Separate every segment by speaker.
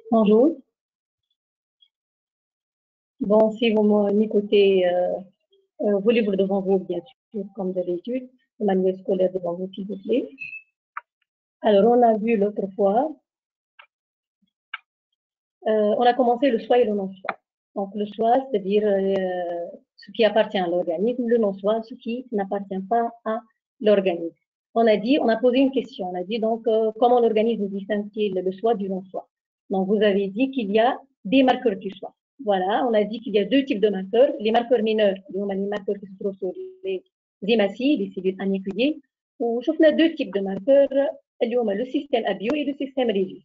Speaker 1: Bonjour. Bon, si vous m'écoutez, vos livres devant vous, bien sûr, comme d'habitude, le manuel scolaire devant vous, s'il vous plaît. Alors, on a vu l'autre fois, on a commencé le soi et le non-soi. Donc, le soi, c'est-à-dire ce qui appartient à l'organisme, le non-soi, ce qui n'appartient pas à l'organisme. On a posé une question, on a dit donc comment l'organisme distingue-t-il le soi du non-soi. Donc, vous avez dit qu'il y a des marqueurs du soi. Voilà, on a dit qu'il y a deux types de marqueurs. Les marqueurs mineurs, les marqueurs qui se trouvent sur les hématies, les cellules anéculiées, ou on a deux types de marqueurs, le système abio et le système régus.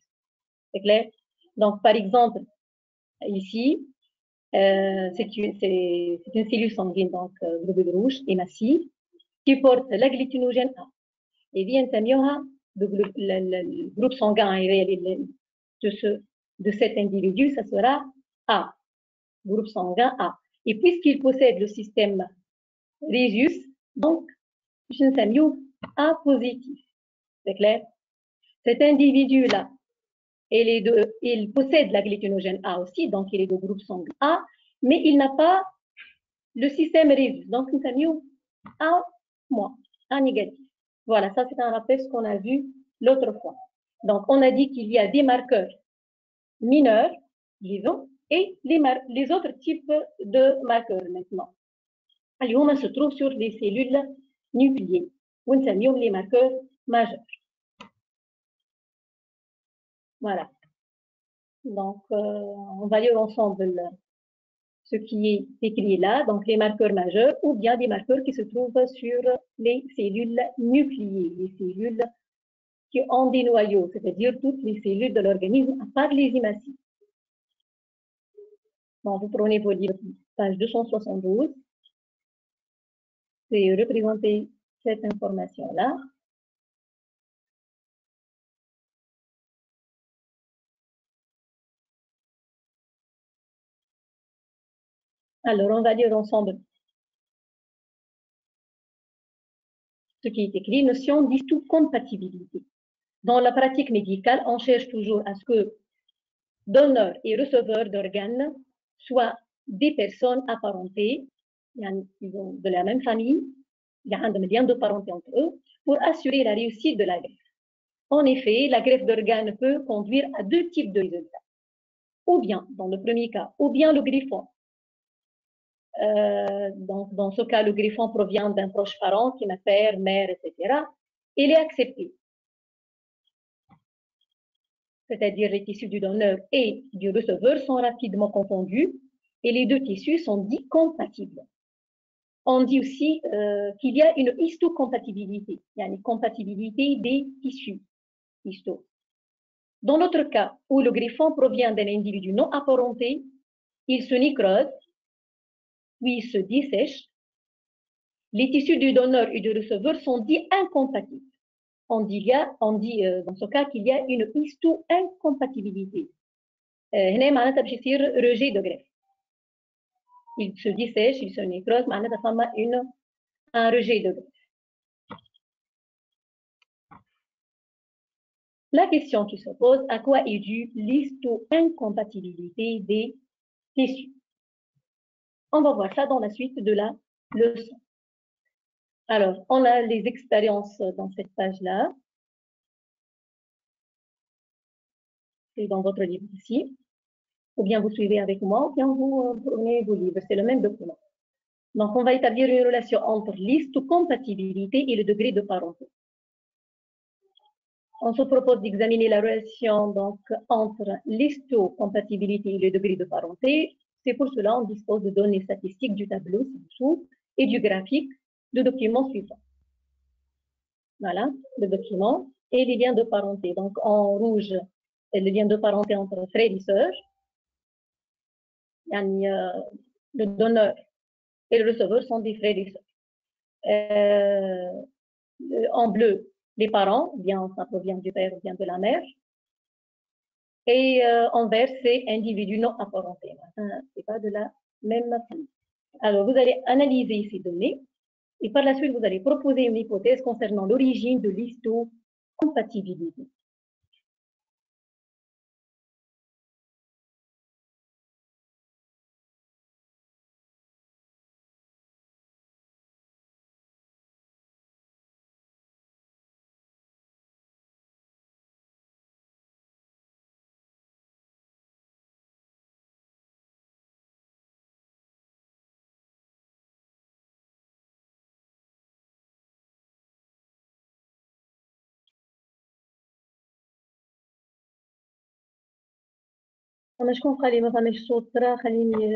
Speaker 1: C'est clair? Donc, par exemple, ici, c'est une cellule sanguine, donc globule rouge et massive, qui porte l'agglutinogène A. Et bien, le groupe sanguin de cet individu, ça sera A, groupe sanguin A. Et puisqu'il possède le système Rhesus, donc, je ne A positif. C'est clair? Cet individu-là, il possède la glycinogène A aussi, donc il est de groupe sanguin A, mais il n'a pas le système Rhesus. Donc, nous avons A moins, A négatif. Voilà, ça c'est un rappel ce qu'on a vu l'autre fois. Donc, on a dit qu'il y a des marqueurs mineurs, disons, et les autres types de marqueurs maintenant. اليوم se trouve sur les cellules nucléées ونسميهم les marqueurs majeurs. Voilà. Donc, on va lire ensemble ce qui est écrit là, donc les marqueurs majeurs, ou bien des marqueurs qui se trouvent sur les cellules nucléées, les cellules qui ont des noyaux, c'est-à-dire toutes les cellules de l'organisme, à part les hématies. Bon, vous prenez vos livres, page 272, c'est représenter cette information-là. Alors, on va lire ensemble ce qui est écrit, notion d'histocompatibilité. Dans la pratique médicale, on cherche toujours à ce que donneurs et receveurs d'organes soient des personnes apparentées, de la même famille, il y a un lien de parenté entre eux, pour assurer la réussite de la greffe. En effet, la greffe d'organes peut conduire à deux types de résultats. Ou bien, dans le premier cas, ou bien le greffon. Donc, dans ce cas, le greffon provient d'un proche parent, qui est ma père, mère, etc. Il est accepté. C'est-à-dire les tissus du donneur et du receveur sont rapidement confondus et les deux tissus sont dits compatibles. On dit aussi qu'il y a une histocompatibilité, il y a une compatibilité des tissus histo. Dans l'autre cas, où le greffon provient d'un individu non apparenté, il se nécrose, puis il se dessèche. Les tissus du donneur et du receveur sont dits incompatibles. On dit dans ce cas qu'il y a une histo-incompatibilité. هنا معناتها باش يصير rejet de greffe. Il se dessèche, il se nécrose, معناتها فما un rejet de greffe. La question qui se pose, à quoi est due l'histo-incompatibilité des tissus? On va voir ça dans la suite de la leçon. Alors, on a les expériences dans cette page-là. C'est dans votre livre ici. Ou bien vous suivez avec moi, ou bien vous prenez vos livres. C'est le même document. Donc, on va établir une relation entre l'histocompatibilité et le degré de parenté. On se propose d'examiner la relation donc, entre l'histocompatibilité et le degré de parenté. C'est pour cela qu'on dispose de données statistiques du tableau ci-dessous et du graphique du document suivant. Voilà, le document et les liens de parenté. Donc, en rouge, le lien de parenté entre frères et sœurs. Le donneur et le receveur sont des frères et sœurs. En bleu, les parents, bien ça provient du père ou bien de la mère. Et en vert, c'est individus non apparentés. C'est pas de la même famille. Alors, vous allez analyser ces données et par la suite, vous allez proposer une hypothèse concernant l'origine de l'histocompatibilité. أنا شكون قال لي ما فماش صوت؟ ترى خليني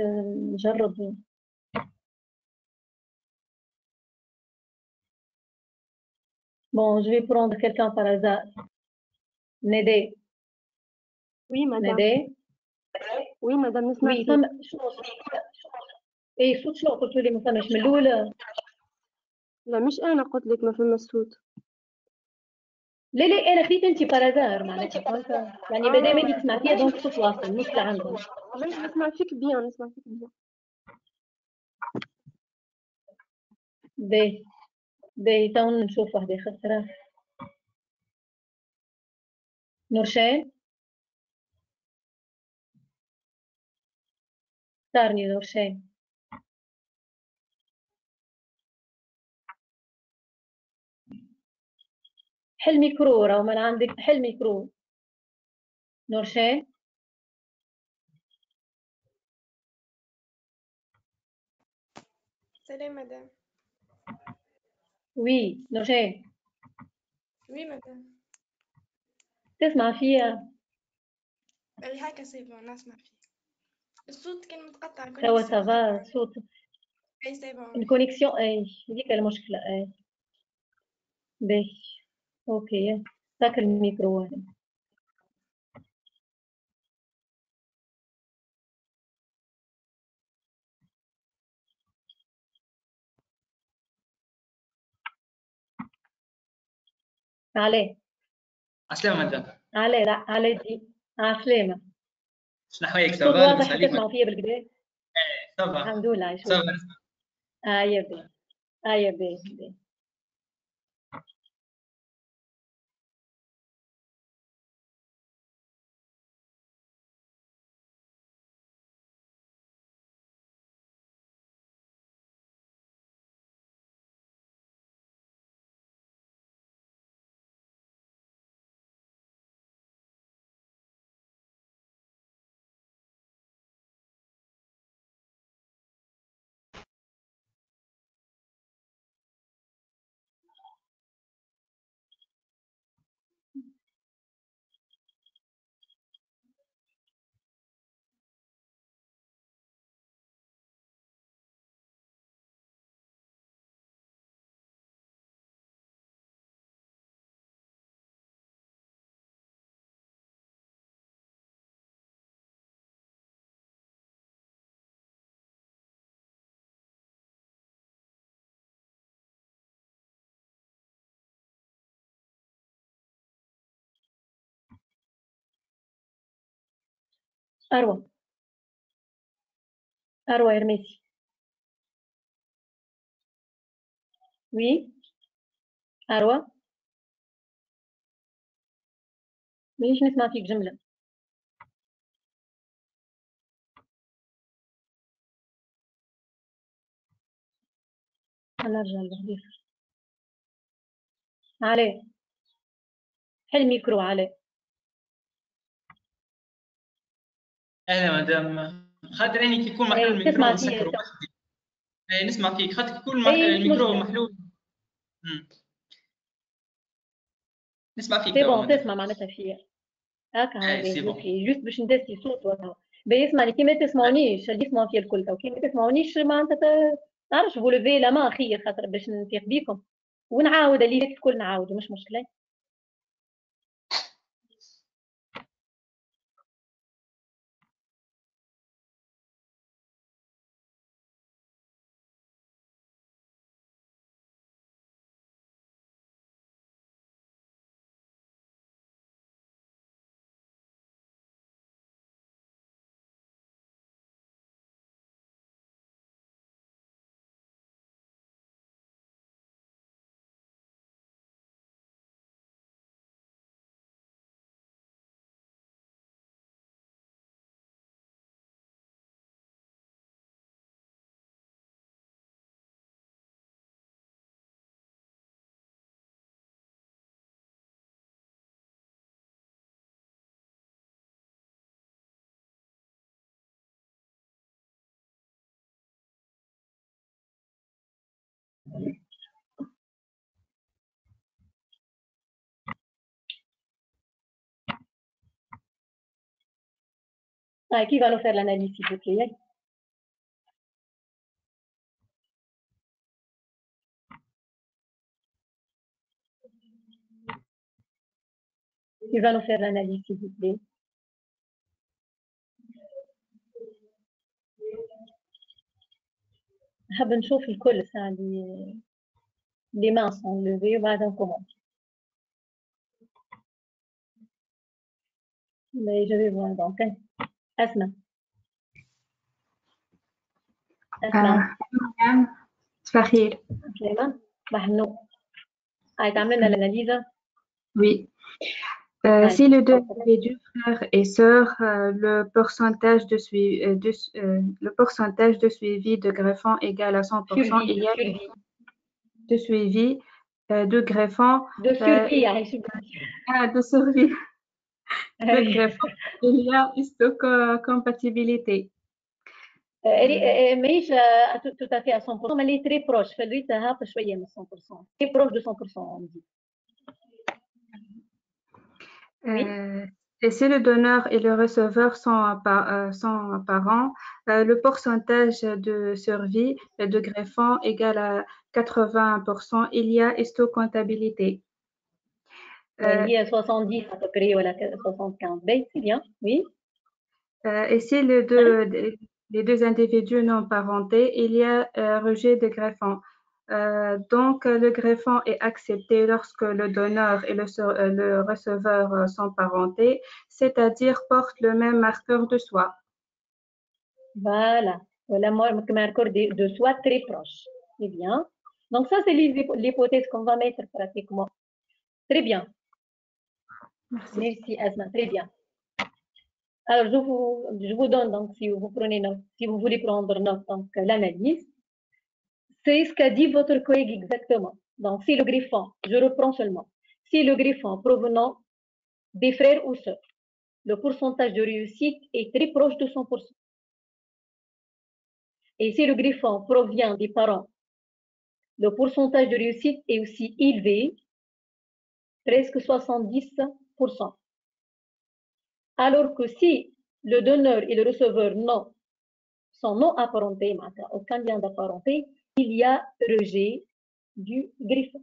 Speaker 1: نجرب. Bon, je vais prendre quelqu'un par hasard. Nédé.
Speaker 2: Oui, madame.
Speaker 1: Nédé.
Speaker 2: Oui, madame, نسمع
Speaker 1: Oui,
Speaker 2: فيك.
Speaker 1: فما شنو؟ اي صوت شنو قلت لي ما فماش من الاولى؟
Speaker 2: لا مش أنا قلت لك ما فما الصوت.
Speaker 1: لا لا انا خديت انت بارازار معناتها فهمت، يعني ما دام انت تسمع فيا دونك الصوت واصل المشكله عندهم.
Speaker 2: لا نسمع فيك بيان، نسمع فيك بيان.
Speaker 1: باهي باهي تو نشوف واحدة خسرة. نورشان، اختارني نورشان. حل ميكرو راهو من عندك، حل ميكرو. نورشان.
Speaker 3: Salut madame.
Speaker 1: وي نورشان.
Speaker 3: Oui madame.
Speaker 1: تسمع فيا؟
Speaker 3: اللي هكا سي بون نسمع فيه. الصوت كان متقطع
Speaker 1: توا
Speaker 3: كونيكسيون
Speaker 1: سافا
Speaker 3: هكا.
Speaker 1: صوت
Speaker 3: اي سي بون.
Speaker 1: الكونيكسيون، اي هذيك المشكلة اي. باهي اوكي ساك الميكرو هذا. عليه
Speaker 4: عسلامة مدام.
Speaker 1: عليه لا عليه دي عسلامة.
Speaker 4: شنو حواليك؟
Speaker 1: الصوت
Speaker 4: سافا
Speaker 1: واضح
Speaker 4: عليك؟
Speaker 1: تسمعوا فيا بالكدا؟
Speaker 4: سافا
Speaker 1: الحمد لله عايشة.
Speaker 4: سافا.
Speaker 1: يا باهي يا باهي. أروى أروى إرميسي. وي أروى مانيش نسمع فيك جملة. أنا أرجع لبعديك. علي حل ميكرو علي.
Speaker 4: أهلا مدام. خاطر أنا كي يكون محلول الميكرو
Speaker 1: تسمع
Speaker 4: نسكر
Speaker 1: فيا؟
Speaker 4: وحدي. نسمع فيك خاطر كي يكون
Speaker 1: اي مش
Speaker 4: الميكرو
Speaker 1: مشكلة.
Speaker 4: محلول. نسمع فيك
Speaker 1: سي
Speaker 4: توا
Speaker 1: بون
Speaker 4: مدام.
Speaker 1: تسمع معناتها فيا هكا
Speaker 4: سي
Speaker 1: هذه
Speaker 4: بون.
Speaker 1: اوكي جوست باش ندسي صوت ولا بيسمعني كي ما تسمعونيش اللي يسمعوا فيا الكل تو كي ما تسمعونيش معناتها تعرفش بو لوفي لا ما خير خاطر باش نفيق بيكم ونعاود اللي فات الكل نعاود مش مشكلة. Qui va nous faire l'analyse, s'il vous plaît? Qui va nous faire l'analyse, s'il vous plaît? حاب نشوف الكل ساعة les mains sont levées وبعدين commence. Mais je vais voir donc. أسمع. أسمع.
Speaker 5: صباح الخير.
Speaker 1: سليمان محنوق. تعمل لنا l'analyse.
Speaker 5: Oui. Si les deux individus, frères et sœurs, le pourcentage de suivi de greffons égal à 100%, il y a de suivi de greffons.
Speaker 1: De survie,
Speaker 5: de survie. De greffons, il y a histocompatibilité.
Speaker 1: ماهيش tout à fait à 100%, mais elle est très proche. خليتها هابطة شوية من 100%. Très proche de 100%, on dit. Oui.
Speaker 5: Et si le donneur et le receveur sont apparents, le pourcentage de survie de greffons égal à 80%, il y a histocompatibilité.
Speaker 1: Il y a 70 à peu près, voilà, 75. C'est bien, oui.
Speaker 5: Et si les deux individus non parentés, il y a rejet de greffons. Donc, le greffon est accepté lorsque le donneur et le receveur sont parentés, c'est-à-dire portent le même marqueur de soi.
Speaker 1: Voilà, le marqueur de soi très proche. C'est bien. Donc, ça, c'est l'hypothèse qu'on va mettre pratiquement. Très bien. Merci, Asma. Très bien. Alors, je vous donne, donc, si vous prenez note, si vous voulez prendre note, donc, l'analyse. C'est ce qu'a dit votre collègue exactement. Donc, si le griffon, je reprends seulement, si le griffon provenant des frères ou sœurs, le pourcentage de réussite est très proche de 100%. Et si le griffon provient des parents, le pourcentage de réussite est aussi élevé, presque 70%. Alors que si le donneur et le receveur sont non apparentés, aucun lien d'apparenté, il y a rejet du griffon.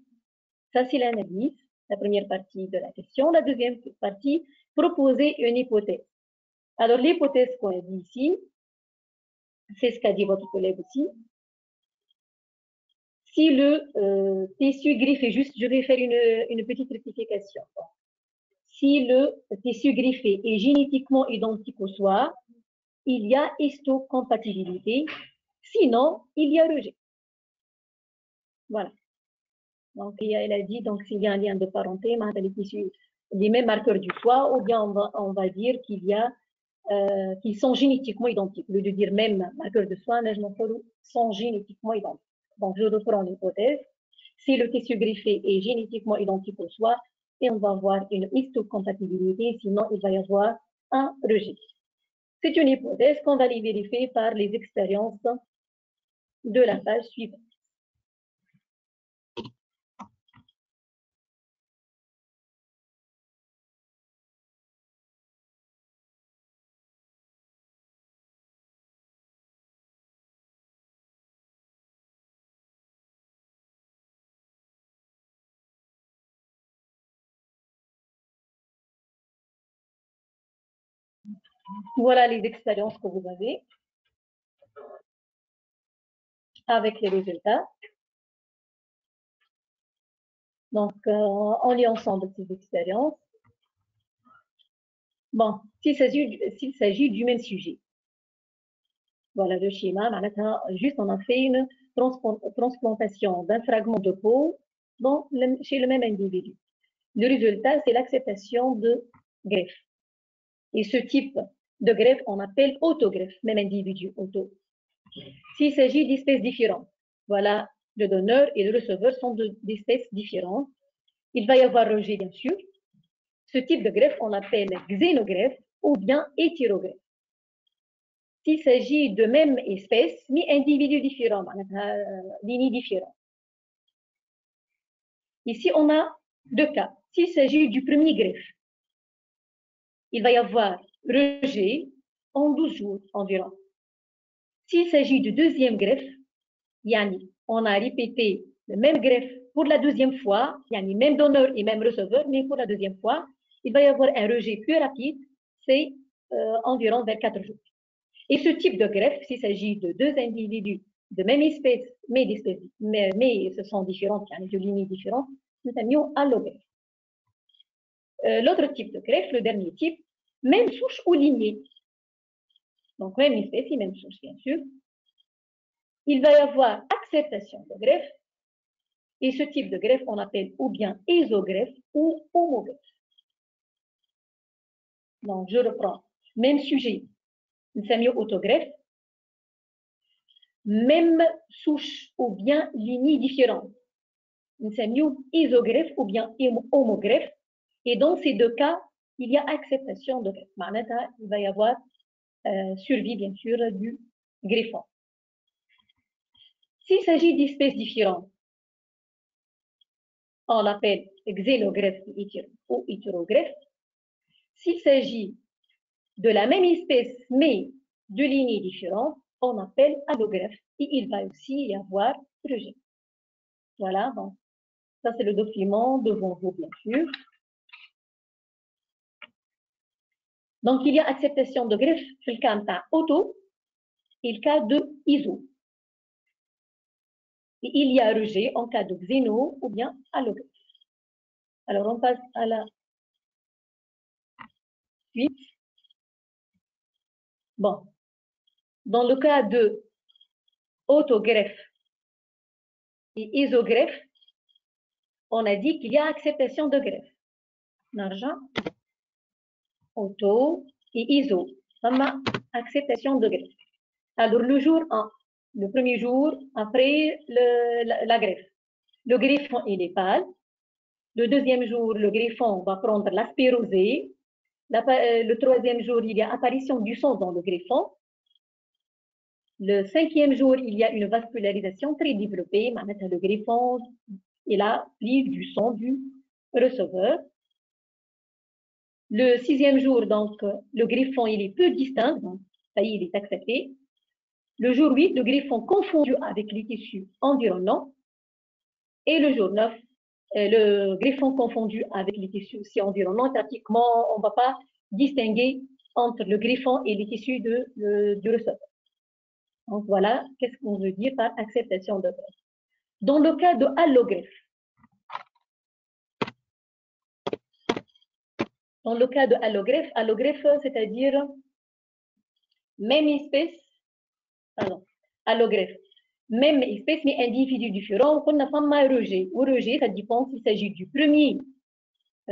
Speaker 1: Ça, c'est l'analyse, la première partie de la question. La deuxième partie, proposer une hypothèse. Alors, l'hypothèse qu'on a dit ici, c'est ce qu'a dit votre collègue aussi. Si le tissu griffé, juste, je vais faire une petite rectification. Si le tissu griffé est génétiquement identique au soi, il y a histocompatibilité. Sinon, il y a rejet. Voilà. Donc, elle a dit, donc, s'il y a un lien de parenté, les tissus, les mêmes marqueurs du soi, ou bien on va dire qu'il y a, qu'ils sont génétiquement identiques. Au lieu de dire même marqueurs de soi, sont génétiquement identiques. Donc, je reprends l'hypothèse. Si le tissu griffé est génétiquement identique au soi, et on va avoir une histocompatibilité, sinon il va y avoir un rejet. C'est une hypothèse qu'on va les vérifier par les expériences de la page suivante. Voilà les expériences que vous avez avec les résultats. Donc, on lit ensemble ces expériences. Bon, s'il s'agit du même sujet. Voilà le schéma. Juste, on a fait une transplantation d'un fragment de peau chez le même individu. Le résultat, c'est l'acceptation de greffe. Et ce type de greffe, on appelle autogreffe, même individu, auto. S'il s'agit d'espèces différentes, voilà, le donneur et le receveur sont d'espèces différentes. Il va y avoir rejet, bien sûr. Ce type de greffe, on l'appelle xénogreffe ou bien hétérogreffe. S'il s'agit de même espèce, mais individus différents, lignes différentes. Ici, on a deux cas. S'il s'agit du premier greffe, il va y avoir rejet en 12 jours environ. S'il s'agit du deuxième greffe, yani, on a répété le même greffe pour la deuxième fois, yani, même donneur et même receveur, mais pour la deuxième fois, il va y avoir un rejet plus rapide, c'est environ 24 jours. Et ce type de greffe, s'il s'agit de deux individus de même espèce, mais ce sont différentes, yani, de lignées différentes, nous avons allogreffe. L'autre type de greffe, le dernier type, même souche ou lignée. Donc, même espèce et même souche, bien sûr. Il va y avoir acceptation de greffe. Et ce type de greffe, on appelle ou bien isogreffe ou homogreffe. Donc, je reprends. Même sujet, nous avons autogreffe. Même souche ou bien lignée différente. Nous avons isogreffe ou bien homogreffe. Et dans ces deux cas, il y a acceptation de greffe. Il va y avoir survie, bien sûr, du greffon. S'il s'agit d'espèces différentes, on l'appelle xélogreffe ou hétérogreffe. S'il s'agit de la même espèce, mais de lignées différentes, on appelle allogreffe. Et il va aussi y avoir rejet. Voilà, donc ça c'est le document devant vous, bien sûr. Donc, il y a acceptation de greffe dans le cas de auto et le cas de iso. Et il y a rejet en cas de xéno ou bien allogreffe. Alors, on passe à la suite. Bon, dans le cas de autogreffe et isogreffe, on a dit qu'il y a acceptation de greffe. L'argent, auto et iso. Acceptation de greffe. Alors, le jour 1, le premier jour après la greffe, le greffon il est pâle. Le deuxième jour, le greffon va prendre l'aspect rosé. Le troisième jour, il y a apparition du sang dans le greffon. Le cinquième jour, il y a une vascularisation très développée. Maintenant, le greffon, il a pris du sang du receveur. Le sixième jour, donc, le greffon, il est peu distinct. Donc, ça y est, il est accepté. Le jour 8, le greffon confondu avec les tissus environnants. Et le jour 9, le greffon confondu avec les tissus aussi environnants. Pratiquement, on ne va pas distinguer entre le greffon et les tissus du receveur. Donc voilà, qu'est-ce qu'on veut dire par acceptation de greffe. Dans le cas de allogreffe, allogreffe, c'est-à-dire même espèce, allogreffe, même espèce mais individu différent, on n'a pas mal rejet. Ou rejet, ça dépend s'il s'agit du premier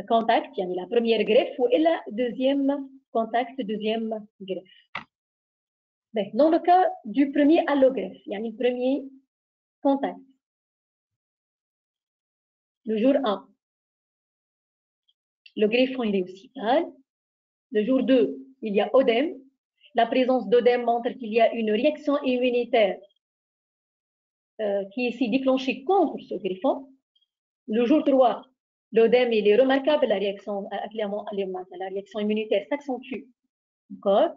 Speaker 1: contact, yani la première greffe, ou la deuxième contact, deuxième greffe. Dans le cas du premier allogreffe, yani premier contact, le jour 1, le greffon il est aussi pâle. Le jour 2, il y a œdème. La présence d'œdème montre qu'il y a une réaction immunitaire qui s'est déclenchée contre ce greffon. Le jour 3, l'œdème il est remarquable, la réaction, clairement, la réaction immunitaire s'accentue encore.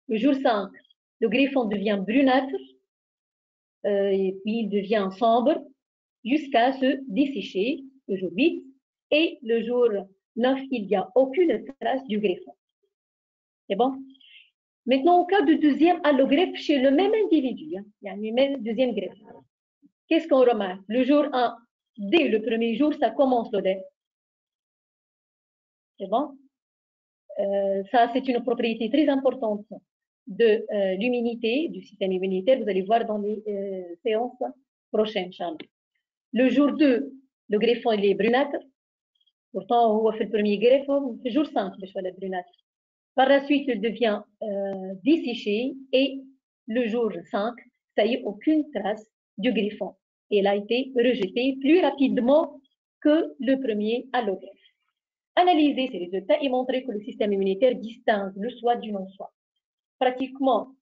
Speaker 1: Le jour 5, le greffon devient brunâtre et puis il devient sombre jusqu'à se dessécher le jour 8. Et le jour 9, il n'y a aucune trace du greffon. C'est bon? Maintenant, au cas de deuxième allogreffe chez le même individu, il y a une même deuxième greffe. Qu'est-ce qu'on remarque? Le jour 1, dès le premier jour, ça commence l'œdème. C'est bon? Ça, c'est une propriété très importante de l'immunité, du système immunitaire. Vous allez voir dans les séances prochaines, Charles. Le jour 2, le greffon, il est brunâtre. Pourtant, on a fait le premier greffon, le jour 5, le choix de brunâtre. Par la suite, il devient desséché et le jour 5, ça y est, aucune trace du greffon. Il a été rejeté plus rapidement que le premier allogreffe. Analyser ces résultats et montrer que le système immunitaire distingue le soi du non-soi. Pratiquement,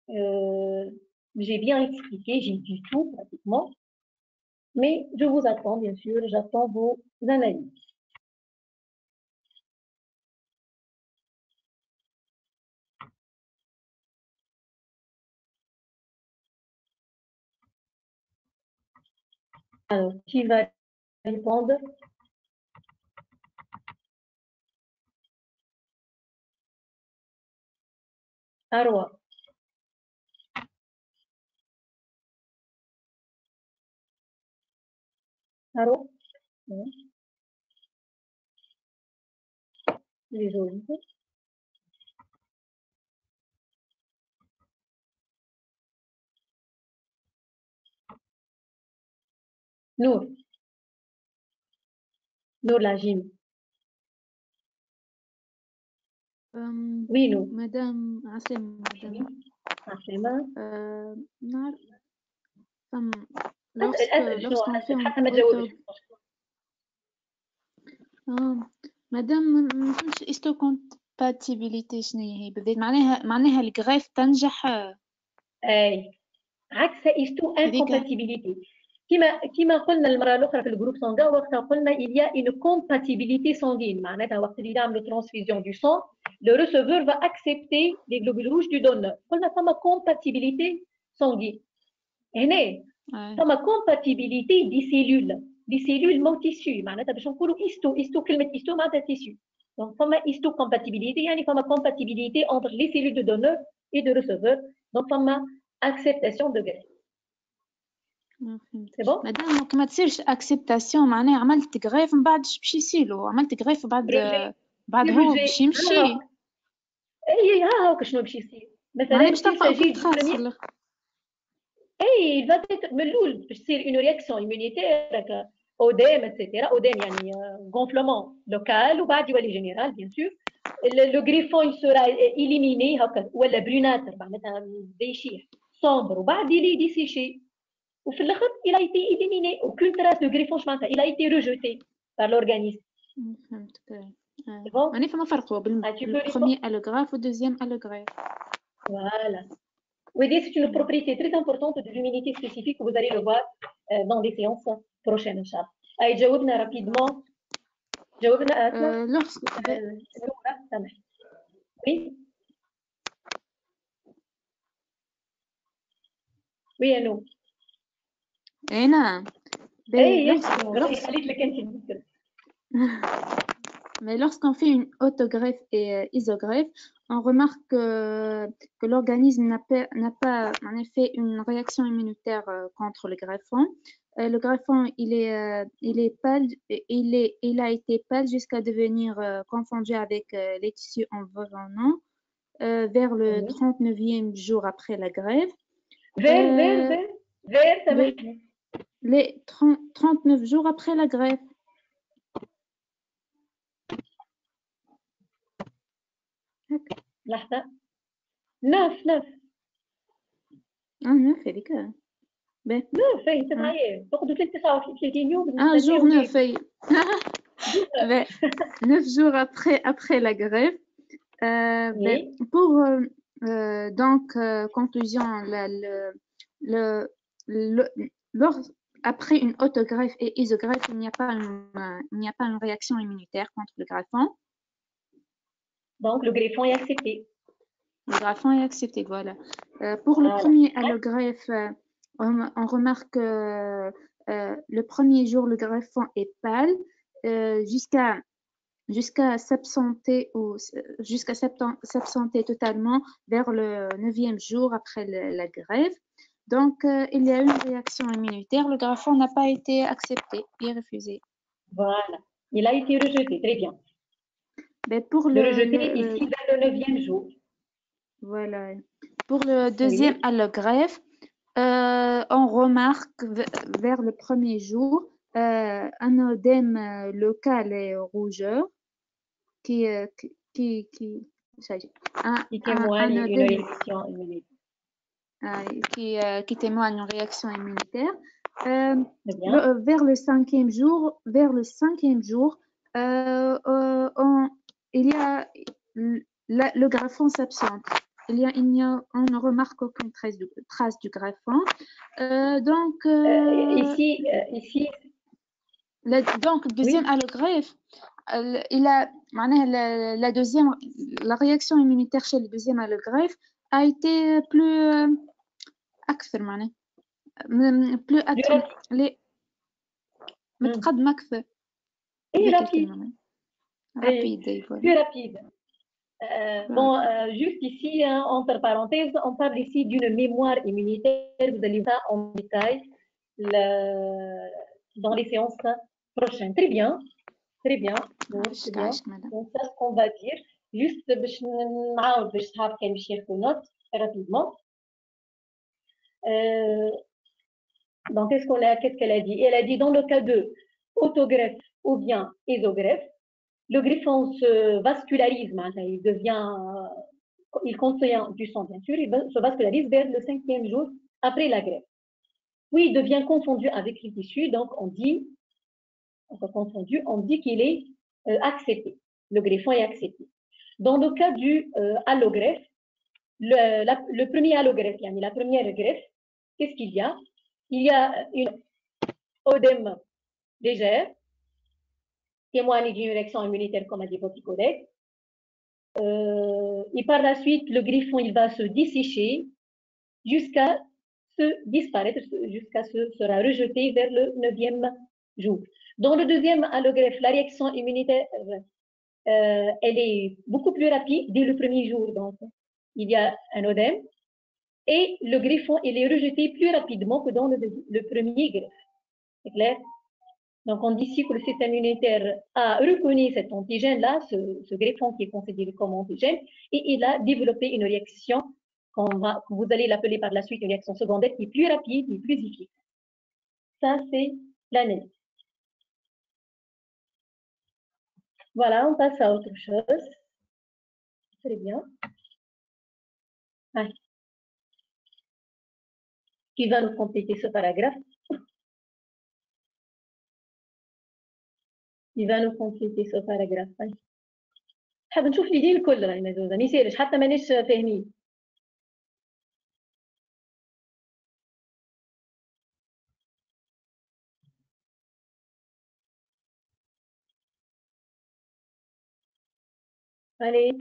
Speaker 1: j'ai bien expliqué, j'ai dit tout pratiquement, mais je vous attends, bien sûr, j'attends vos analyses. Alors, qui va répondre? Arwa. Arwa. Les autres. Nour. Nour la gym. Oui, Nour.
Speaker 6: Madame عسلامة madame.
Speaker 1: عسلامة.
Speaker 6: نعرف
Speaker 1: أسأل شنو حتى ما تجاوبش.
Speaker 6: مادام ما فهمتش استو كومباتيبيليتي شنو هي بالذات معناها الغريف تنجح
Speaker 1: اي عكس استو انكومباتيبيليتي كما قلنا المره الاخرى في الجروب سانغا وقتها قلنا il y a une compatibilité sanguine معناتها وقت اللي نعملوا transfusion du sang le receveur va accepter les globules rouges du donneur قلنا فما compatibilité sanguine هنا فما compatibilité دي سيلول مو تيسيو معناتها باش نقولوا استو كلمه استو معناتها تيسيو donc فما histocompatibilité يعني فما compatibilité entre les cellules de donneur et de receveur donc فما acceptation de greffe. C'est bon?
Speaker 6: مادام ما تصيرش اكسبتاسيون معناها عملت غريف من بعد باش يصيروا عملت غريف بعد هو باش يمشي
Speaker 1: اي هاكا شنو باش يصير مثلا
Speaker 6: باش تلقى
Speaker 1: اي il va être من الاول باش تصير une réaction immunitaire هكا اوديم اتسيتيرا اوديم يعني gonflement local وبعد يولي جينيرال bien sûr le griffon il sera éliminé هكا ولا بروناتر معناتها يشيح sombre وبعد يلي séché وفي الاخر il a été éliminé aucune trace de griffon معناتها il a été rejeté par l'organisme.
Speaker 6: فهمتك يعني فما فرق بين البروميير allografe والدوزيام allografe.
Speaker 1: Voilà. Oui, c'est une propriété très importante de l'immunité spécifique, vous allez le voir dans les séances prochaines, Inch'Allah. Allez, جاوبنا rapidement. جاوبنا Oui. Oui, à nous.
Speaker 6: نعم. Mais lorsqu'on fait une autogreffe et isogreffe, on remarque que l'organisme n'a pas en effet une réaction immunitaire contre le greffon. Le greffon, il est pâle, il a été pâle jusqu'à devenir confondu avec les tissus environnants vers le 39e jour après la greffe. Les 39 jours après la greffe.
Speaker 1: لحظة 9
Speaker 6: هذيك
Speaker 1: 9 اي تبعي تاخذوا 39 يوم
Speaker 6: jour 9 9 jours après la greffe pour donc conclusion après une autogreffe et isogreffe il n'y a pas une réaction immunitaire contre le greffon.
Speaker 1: Donc, le greffon est accepté.
Speaker 6: Le greffon est accepté, voilà. Pour le premier allogreffe, on remarque le premier jour, le greffon est pâle jusqu'à s'absenter totalement vers le 9e jour après la greffe. Donc, il y a eu une réaction immunitaire. Le greffon n'a pas été accepté, il est refusé.
Speaker 1: Voilà, il a été rejeté, très bien.
Speaker 6: Mais pour
Speaker 1: rejeté ici vers le 9e jour.
Speaker 6: Voilà. Pour le deuxième allogreffe, on remarque vers le premier jour un œdème local et rougeur qui
Speaker 1: témoigne une réaction immunitaire.
Speaker 6: Qui témoigne une réaction immunitaire. Vers le cinquième jour, il y a le greffon s'absente. On ne remarque aucune trace du greffon. Donc donc deuxième allogreffe, la réaction immunitaire chez le deuxième allogreffe a été plus أكثر معناه plus متقدمة أكثر.
Speaker 1: Et
Speaker 6: هذيك
Speaker 1: rapide.
Speaker 6: الكلمة.
Speaker 1: Et
Speaker 6: rapide أي
Speaker 1: plus
Speaker 6: voilà.
Speaker 1: rapide. Bon, juste ici, hein, entre parenthèses, on parle ici d'une mémoire immunitaire. Vous allez voir ça en détail dans les séances prochaines. Très bien, très bien. Bon, c'est bien.
Speaker 6: عايشك مدام.
Speaker 1: Donc, ça, ce qu'on va dire. Juste, باش نعاود باش صحاب كان باش ياخذوا note rapidement. Donc, qu'est-ce qu'elle a dit? Elle a dit dans le cas de autogreffe ou bien isogreffe, le greffon se vascularise, il devient, il contient du sang bien sûr, il se vascularise vers le 5e jour après la greffe. Puis il devient confondu avec les tissus, donc on dit qu'il est accepté. Le greffon est accepté. Dans le cas du allogreffe, le premier allogreffe, la première greffe, qu'est-ce qu'il y a? Il y a une œdème légère, témoigne d'une réaction immunitaire, comme a dit votre collègue. Et par la suite, le griffon il va se dessécher jusqu'à se disparaître, jusqu'à sera rejeté vers le 9e jour. Dans le deuxième allogreffe, la réaction immunitaire, elle est beaucoup plus rapide dès le premier jour. Donc, il y a un œdème et le griffon il est rejeté plus rapidement que dans le premier greffe. C'est clair? Donc, on dit ici que le système immunitaire a reconnu cet antigène-là, ce greffon qui est considéré comme antigène, et il a développé une réaction, que vous allez l'appeler par la suite une réaction secondaire, qui est plus rapide et plus efficace. Ça, c'est l'analyse. Voilà, on passe à autre chose. Très bien. Ah. Qui va nous compléter ce paragraphe? Qui va nous compléter ce paragraphe? حاب نشوف لي دي الكل راهي مازوزه ما يسالش حتى مانيش فاهمين. Allez.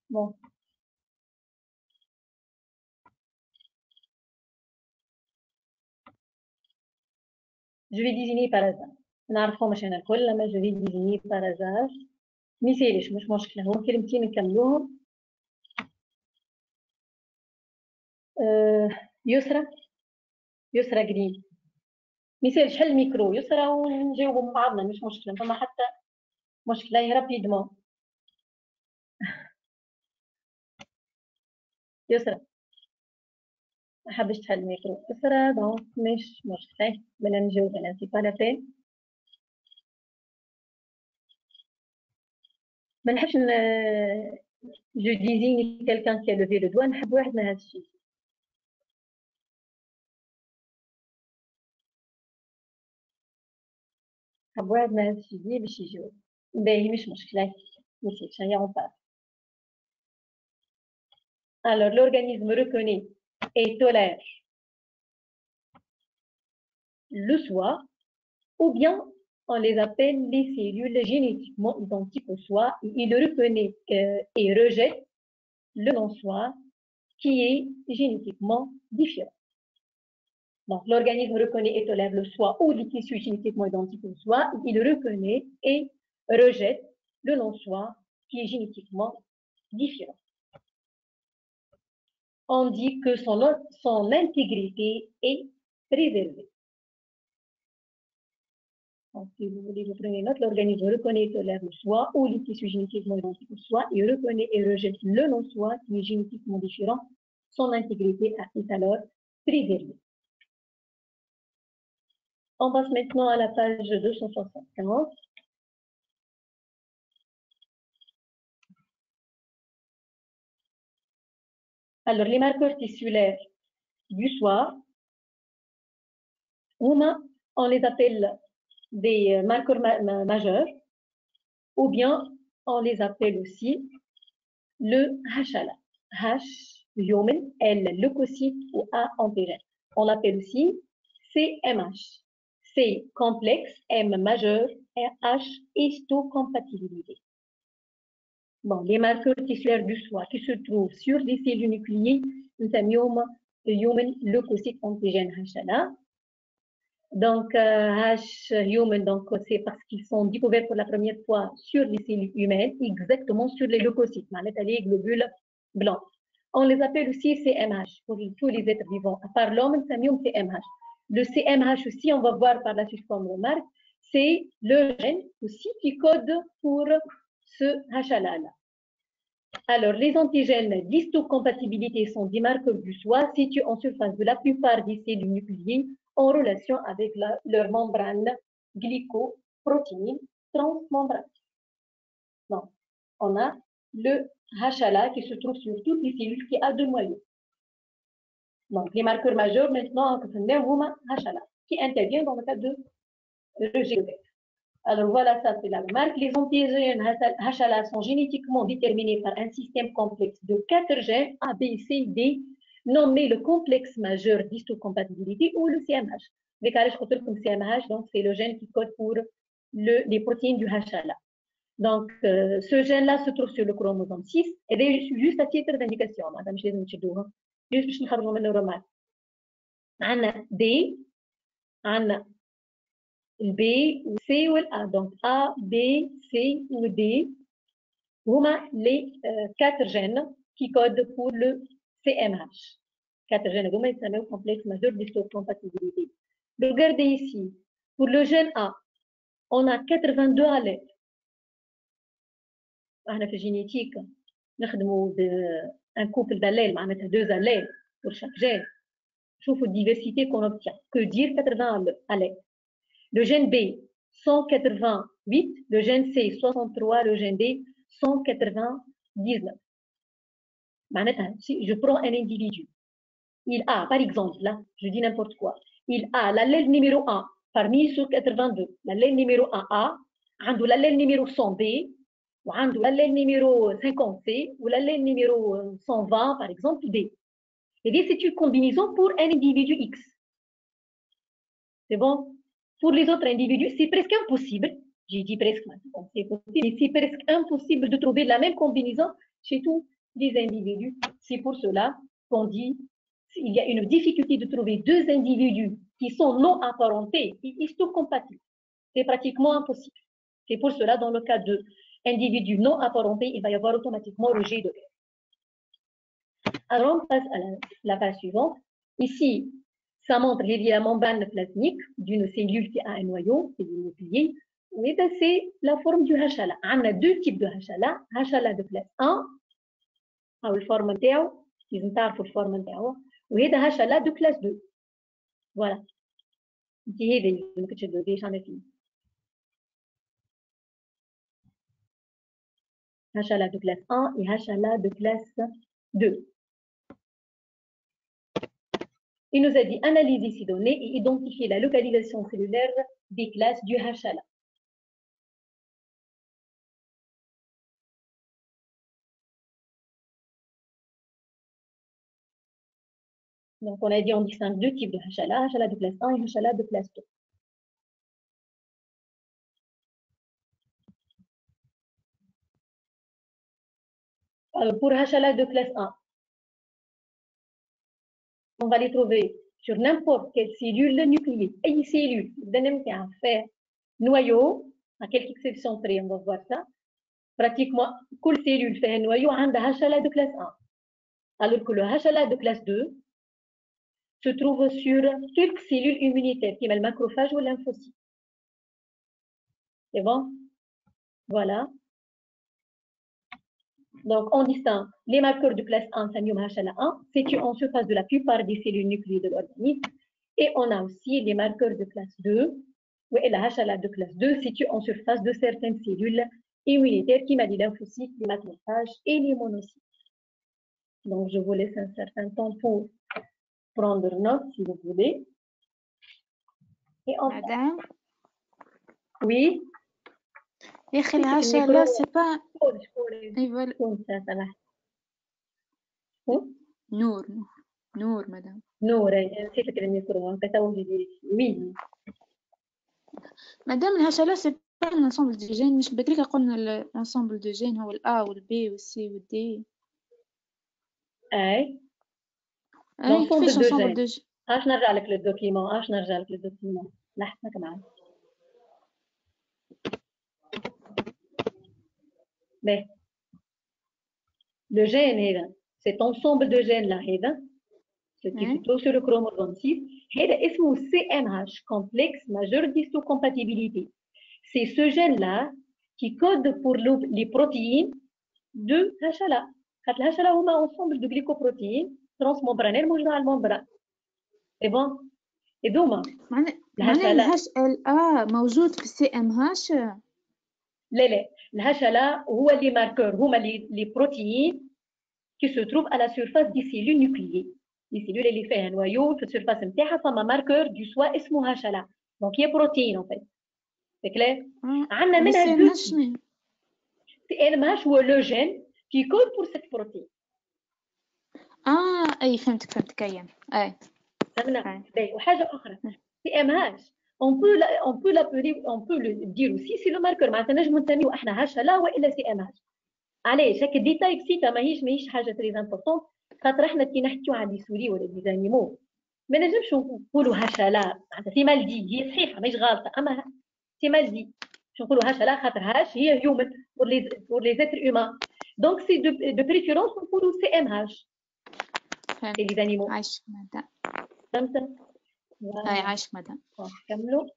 Speaker 1: Bon. Je vais désigner par hasard. نعرفهم مش انا الكل لما je vais désigner par hasard. ما يسالش مش مشكله هو كلمتين نكملوهم. يسرى جرين. ما يسالش حل الميكرو يسرى ونجاوبوا مع بعضنا مش مشكله فما حتى مشكله رابيدمون. يسرى ما حبش تحل الميكرو يسرى دونك مش مشكله بدنا نجاوب انا سي با لا بين. ما نحبش جو ديزيني كالكان كي لوفي لو دوا نحب واحد من هذا الشيء. نحب واحد من هذا الشيء باش يجاوب. باهي مش مشكله نسيت هيا اون باس. Alors, l'organisme reconnaît et tolère le soi, ou bien on les appelle les cellules génétiquement identiques au soi. Il reconnaît et rejette le non-soi qui est génétiquement différent. Donc, l'organisme reconnaît et tolère le soi ou les tissus génétiquement identiques au soi. Il reconnaît et rejette le non-soi qui est génétiquement différent. On dit que son intégrité est préservée. Donc, si vous voulez, vous prenez note, l'organisme reconnaît et tolère le soi ou les tissus génétiquement identiques au soi. Il reconnaît et rejette le non-soi qui est génétiquement différent. Son intégrité est alors préservée. On passe maintenant à la page 275. Alors, les marqueurs tissulaires du soi, on les appelle des marqueurs majeurs, ou bien on les appelle aussi le HLA. H, human, L, leucocyte ou A, antigène. On l'appelle aussi CMH. C, complexe, M, majeur, et H, histocompatibilité. Bon, les marqueurs tissulaires du foie qui se trouvent sur les cellules nucléées, nous avons human leucocyte antigène HLA. Donc, H-human, donc c'est parce qu'ils sont découverts pour la première fois sur les cellules humaines, exactement sur les leucocytes, les globules blancs. On les appelle aussi CMH pour tous les êtres vivants. À part l'homme, nous avons CMH. Le CMH aussi, on va voir par la suite comme remarque, c'est le gène aussi qui code pour ce HLA-là. Alors, les antigènes d'histocompatibilité sont des marqueurs du foie situés en surface de la plupart des cellules nucléées en relation avec leur membrane glycoprotéine transmembrane. Donc, on a le HLA qui se trouve sur toutes les cellules qui a deux noyaux. Donc, les marqueurs majeurs maintenant, HLA, qui interviennent dans le cas de rejet. Alors voilà, ça c'est la remarque. Les antigènes HLA sont génétiquement déterminés par un système complexe de 4 gènes A, B, C, D, nommé le complexe majeur d'histocompatibilité ou le CMH. Le CMH, donc c'est le gène qui code pour les protéines du HLA. Donc, ce gène-là se trouve sur le chromosome 6 et juste à titre d'indication, madame, je vais vous juste pour nous faire une remarque. On a D, on a B, C ou A. Donc, A, B, C ou D, هما les 4 gènes qui codent pour le CMH. 4 gènes, هما يسموا complexe majeur d'histocompatibilité. Regardez ici, pour le gène A, on a 82 allèles. احنا في الجينيتيك نخدموا un couple d'allèles, معناتها 2 allèles pour chaque gène. شوفوا الديفرسيتي qu'on obtient. Que dire 80 allèles? Le gène B, 188, le gène C, 63, le gène D, 199. Si je prends un individu, il a, par exemple, là, je dis n'importe quoi, il a l'allèle numéro 1 parmi ceux 82, l'allèle numéro 1A, l'allèle numéro 100B, l'allèle numéro 50C, ou l'allèle numéro 120, par exemple, D. Et c'est une combinaison pour un individu X. C'est bon? Pour les autres individus, c'est presque impossible. J'ai dit presque, c'est possible, mais c'est presque impossible de trouver la même combinaison chez tous les individus. C'est pour cela qu'on dit qu'il y a une difficulté de trouver 2 individus qui sont non apparentés et histocompatibles. C'est pratiquement impossible. C'est pour cela, dans le cas d'individus non apparentés, il va y avoir automatiquement rejet de R. Alors, on passe à la page suivante. Ici, ça montre la membrane plasmique d'une cellule qui a un noyau, c'est une nucléée. Et c'est la forme du HLA. On a 2 types de HLA. HLA de classe 1, ou la forme نتاعو, لازم تعرفوا الفورم نتاعو. وهذا HLA de classe 2. Voilà. دي هذا اللي ممكن تشدوا به شنو فيه. HLA de classe 1 et HLA de classe 2. Il nous a dit analyser ces données et identifier la localisation cellulaire des classes du HLA. Donc, on a dit on distingue 2 types de HLA, HLA de classe 1 et HLA de classe 2. Alors, pour HLA de classe 1, on va les trouver sur n'importe quelle cellule nucléée. Une cellule, d'un fait noyau, à quelques exceptions près, on va voir ça. Pratiquement, toute cellule fait un noyau a un HLA de classe 1. Alors que le HLA de classe 2 se trouve sur quelques cellules immunitaires, qui est le macrophage ou le lymphocyte. C'est bon? Voilà. Donc, on distingue les marqueurs de classe 1, Samium HLA1, situés en surface de la plupart des cellules nucléées de l'organisme. Et on a aussi les marqueurs de classe 2, et la HLA de classe 2, situés en surface de certaines cellules immunitaires, qui m'a dit lymphocytes, les macrophages et les monocytes. Donc, je vous laisse un certain temps pour prendre note, si vous voulez. Et enfin,
Speaker 6: Madame?
Speaker 1: Oui.
Speaker 6: HLA, c'est pas... Nour, madame.
Speaker 1: Nour, نسيت الميكرو, oui.
Speaker 6: Madame, le HLA, c'est الانسامبل دو جين مش بكري قلنا الانسامبل دو جين هو الA والB والC والD.
Speaker 1: اي
Speaker 6: اي كيفاش
Speaker 1: l'ensemble de
Speaker 6: انسامبل دو
Speaker 1: gènes.
Speaker 6: جين؟
Speaker 1: اش نرجع لك للدوكيمون، اش نرجع لك للدوكيمون، لحظتك معايا. باهي le gène هذا cet ensemble de gènes là هذا ce qui se trouve sur le chromosome 6 هذا اسمه CMH complexe majeur d'histocompatibilité. C'est ce gène là qui code pour les protéines de HLA. خاطر الHLA هما ensemble de glycoprotéines transmembranales موجودة على الممبران. C'est bon؟ هذوما
Speaker 6: معناها الهاش LA موجود في CMH.
Speaker 1: لا الHLA هو les marqueurs هما les protéines qui se trouvent à la surface des cellules nucléées. Les cellules اللي فيها نوايو في السيرفاس نتاعها فما ماركور دو سوا اسمه HLA. دونك هي بروتين en fait. C'est clair؟ عندنا منها دو CMH هو لو جين qui code pour cette protéine.
Speaker 6: اي فهمتك ايام. اي
Speaker 1: فهمنا. وحاجه اخرى CMH on peut le dire aussi c'est le marqueur معناتها نجمو نسميو احنا HLA والا CMH. علاش هكا ديتاي بسيطه ماهيش حاجه تري امبورطون خاطر احنا كي نحكيو على دي سوري ولا دي زانيمو ما نجمش نقولوا هشلا معناتها سي مال دي هي صحيحه ماهيش غلطه اما سي مال دي باش نقولوا هشلا خاطر هاش هي هيومن بور لي زيتر هيومان دونك سي دو بريفيرونس نقولوا سي ام هاش سي لي زانيمو.
Speaker 6: عايش مدام.
Speaker 1: فهمت؟
Speaker 6: اي عايش مدام.
Speaker 1: كملوا.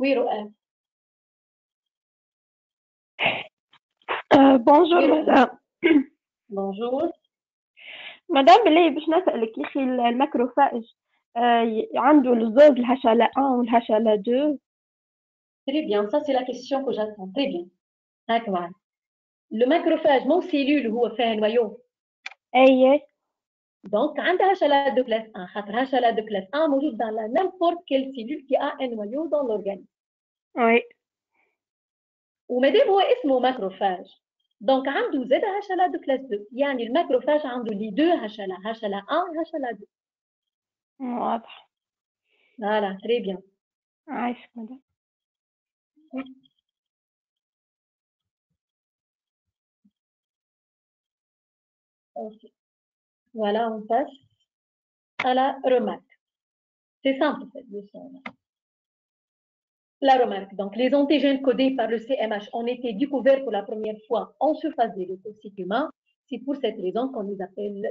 Speaker 1: Oui, Rohan.
Speaker 2: Bonjour, madame.
Speaker 1: Bonjour.
Speaker 2: Madame, بلي باش نسألك يا أخي الماكروفاج عنده الزوز الHLA 1 والHLA 2.
Speaker 1: Très bien, ça c'est la question que j'attends. Très bien. D'accord. Le macrophage, mon cellule هو فيها نوايو.
Speaker 2: أي.
Speaker 1: Donc, عندها HLA de classe 1. خاطر HLA de classe 1 موجود dans la n'importe quelle cellule qui a un noyau dans l'organisme.
Speaker 2: Oui.
Speaker 1: ومادام هو اسمه macrophage. Donc, عنده زاد HLA de classe 2. يعني الماكروفاج عنده les deux HLA, HLA 1 et HLA 2.
Speaker 2: واضح.
Speaker 1: Voilà, très bien.
Speaker 2: عايش مدام.
Speaker 1: Ok. Voilà, on passe à la remarque. C'est simple, cette leçon-là. La remarque. Donc, les antigènes codés par le CMH ont été découverts pour la première fois en surface des leucocytes humains. C'est pour cette raison qu'on les appelle,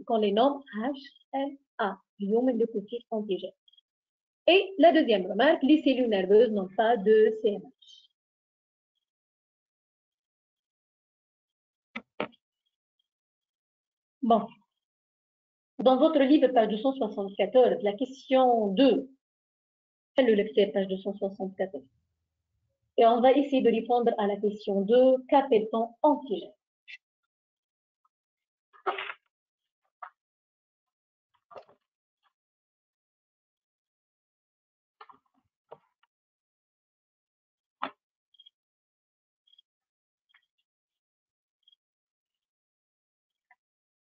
Speaker 1: qu'on les nomme HLA, human leukocyte antigène. Et la deuxième remarque, les cellules nerveuses n'ont pas de CMH. Bon. Dans votre livre, page 274, la question 2, faites le lecteur, page 274. Et on va essayer de répondre à la question 2, qu'appelle-t-on antigène?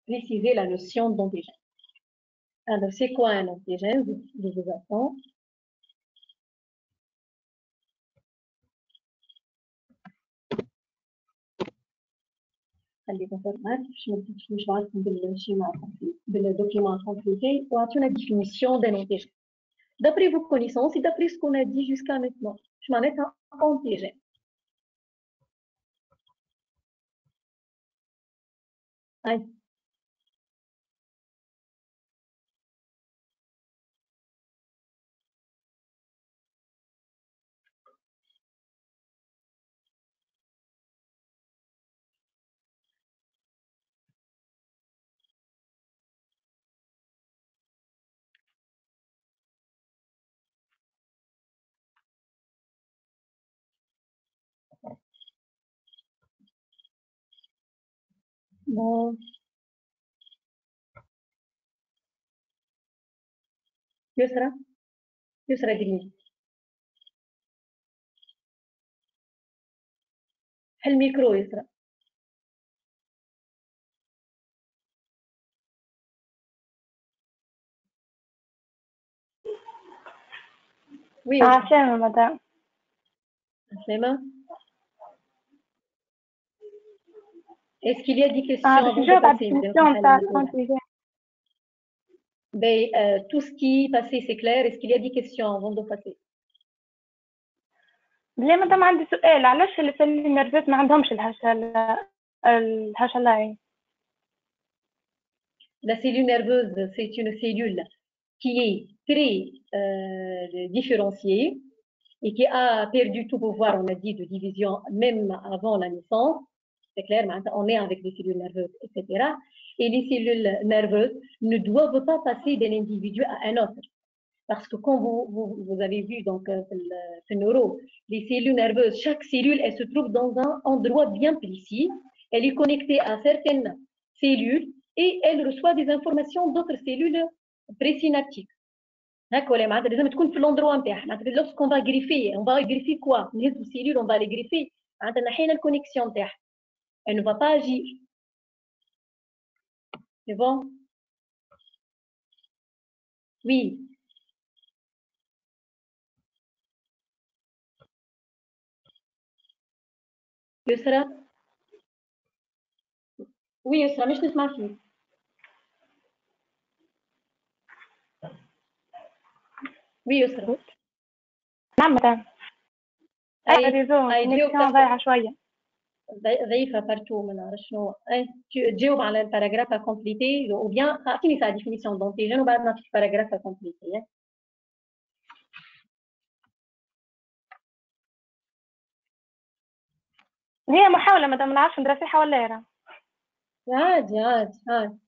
Speaker 1: Préciser la notion d'antigène. Alors, c'est quoi un antigène? Je vous attends. خليكم في المات مش معكم بالشيما بالدوكيمون complété واعطونا définition d'un antigène. D'après vos connaissances et d'après ce qu'on a dit jusqu'à maintenant, je m'en mets un antigène. Allez. Bon. يسرى قولي الميكرو يسرى. Oui,
Speaker 2: عسلامة مدام.
Speaker 1: عسلامة. Est-ce qu'il y a des questions avant de passer? Tout ce qui est passé, c'est clair. Est-ce qu'il y a des questions avant de passer?
Speaker 2: بلي مدام عندي سؤال، علاش السلول نيرفوز ما عندهمش الهشلة؟
Speaker 1: La cellule nerveuse, c'est une cellule qui est très différenciée et qui a perdu tout pouvoir, on a dit, de division même avant la naissance. C'est clair, on est avec des cellules nerveuses, etc. Et les cellules nerveuses ne doivent pas passer d'un individu à un autre. Parce que comme vous avez vu donc le neuro, les cellules nerveuses, chaque cellule, elle se trouve dans un endroit bien précis. Elle est connectée à certaines cellules et elle reçoit des informations d'autres cellules présynaptiques. لازم تكون في l'endroit نتاعها. Lorsqu'on va greffer, on va greffer quoi? Les cellules, on va les greffer. معناتها نحينا الكونيكسيون نتاعها. Elle ne va pas agir. C'est bon? Oui. يسرى؟ Oui يسرى، مش نسمع فيك. Oui يسرى.
Speaker 2: نعم مدام. الكونيكسيون ضايعة شوية.
Speaker 1: ضعيفة بارتو، ما نعرف شنو. تجاوب على الباراجراف à compléter ou bien اعطيني sa définition d'antigène وبعد نعطيك باراجراف à compléter.
Speaker 2: هي محاولة مدام، ما نعرفش ندير صحيحة ولا لا.
Speaker 1: عادي عادي عادي.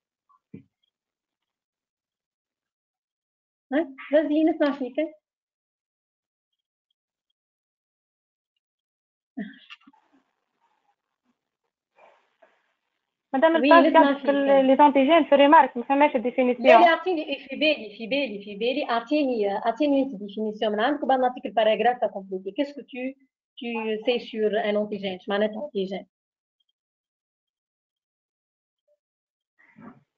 Speaker 1: غازي نسمع فيك.
Speaker 2: مدام الباس في لي زانتيجين في الريمارك ما فماش ديفينيسيون.
Speaker 1: لا اعطيني في بالي اعطيني انت ديفينيسيون من عندك وبعد نعطيك الباراجراف à compléter. Qu'est-ce que tu sais sur un antigène؟ ايش معناتها antigène؟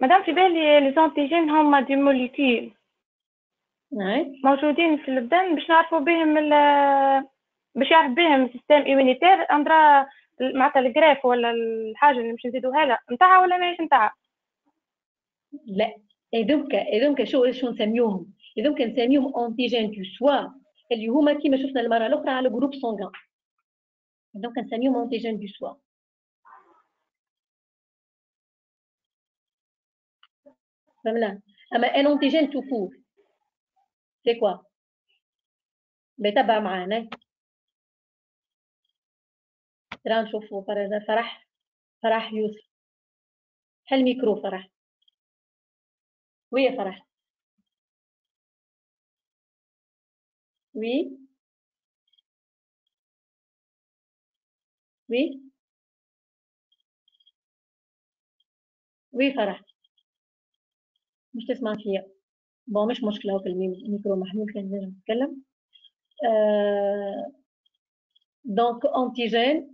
Speaker 2: مدام في بالي لي زانتيجين هما دي موليكيول موجودين في البدن باش نعرفوا بهم باش يعرف بهم السيستم ايمونيتير اندرا معناتها الجراف ولا الحاجه اللي باش نزيدوها لها نتاعها ولا ماهيش نتاعها.
Speaker 1: لا هذوك شو نسميوهم؟ هذوك نسميوهم انتيجين دو سوا اللي هما كيما شفنا المره الاخرى على جروب سونغان. هذوك نسميوهم انتيجين دو سوا. فهمنا؟ اما ان انتيجين تو كور سي كوا؟ بتابع معانا. ترى نشوفوا فرح يوسف. حل ميكرو فرح. وي فرح. وي وي وي فرح. مش تسمع فيا. بون مش مشكلة، في الميكرو محمول كان نجم نتكلم. Donc antigène,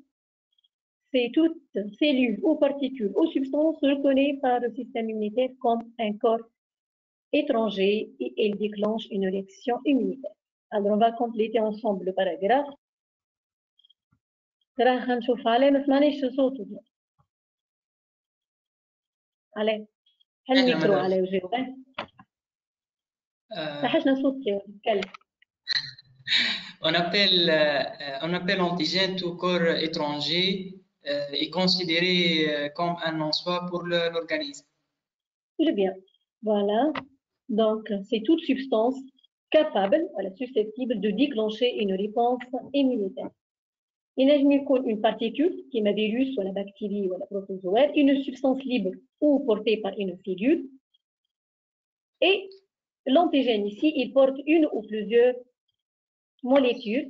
Speaker 1: c'est toute cellule ou particule ou substance reconnue par le système immunitaire comme un corps étranger et elle déclenche une réaction immunitaire. Alors on va compléter ensemble le paragraphe. راح نشوف عليه ما سمعنيش صوته. عليه هل الميكرو عليه وجاوب. صحشنا صوتك اتكلم.
Speaker 4: On appelle antigène tout corps étranger est considéré comme un en-soi pour l'organisme.
Speaker 1: Très bien. Voilà. Donc, c'est toute substance capable, susceptible de déclencher une réponse immunitaire. Il y a une particule, qui est un virus ou la bactérie ou la protozoaire, une substance libre ou portée par une cellule. Et l'antigène ici, il porte une ou plusieurs molécules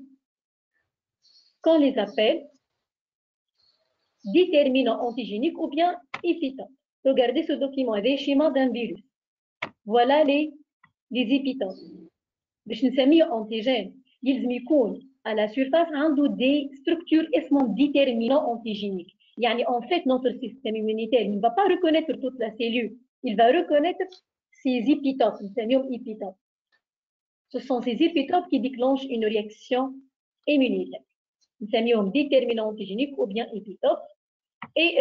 Speaker 1: qu'on les appelle déterminants antigéniques ou bien épitopes. Regardez ce document, des schémas d'un virus. Voilà les épitopes. باش نسميه antigène يلزم يكون à la surface, عنده des structures اسمهم déterminants antigéniques. يعني en fait, notre système immunitaire ne va pas reconnaître toute la cellule. Il va reconnaître ces épitopes, épitopes. Ce sont ces épitopes qui déclenchent une réaction immunitaire. Nous déterminants antigéniques ou bien épitopes. Et